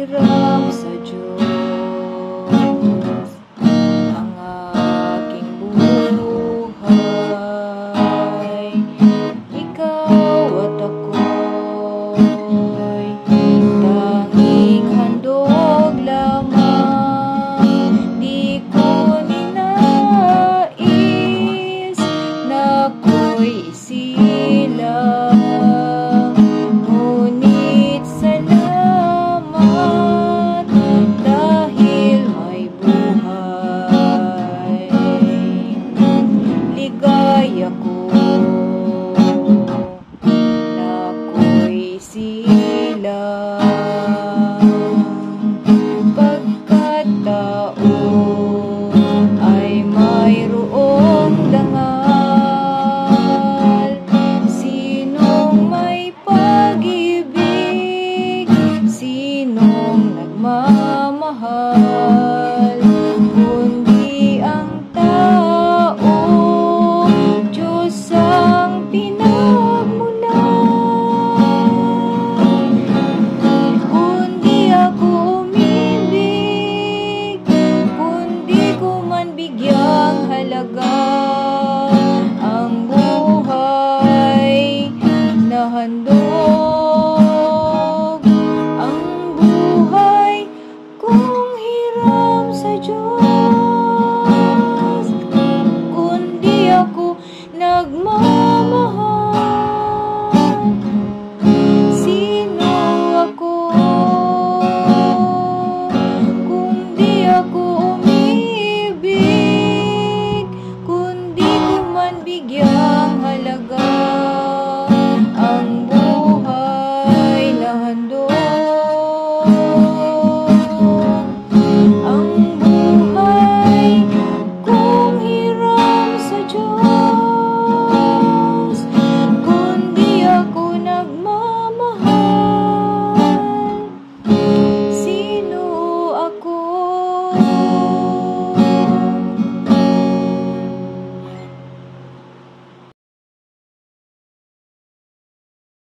hiram sa Diyos ang aking buhay. Ikaw at ako'y tanging handog lamang. Di ko ninais na ako'y isilang, ngunit salamat dahil may buhay. Ligaya ko na ako'y silang, pagkataon ay mayroong dangal. Sinong may pag-ibig, sinong nagmamahal, kundi ang tao, Diyos ang pinagmulan. Kundi ako umibig, kundi ko man bigyang halaga ang buhay na handog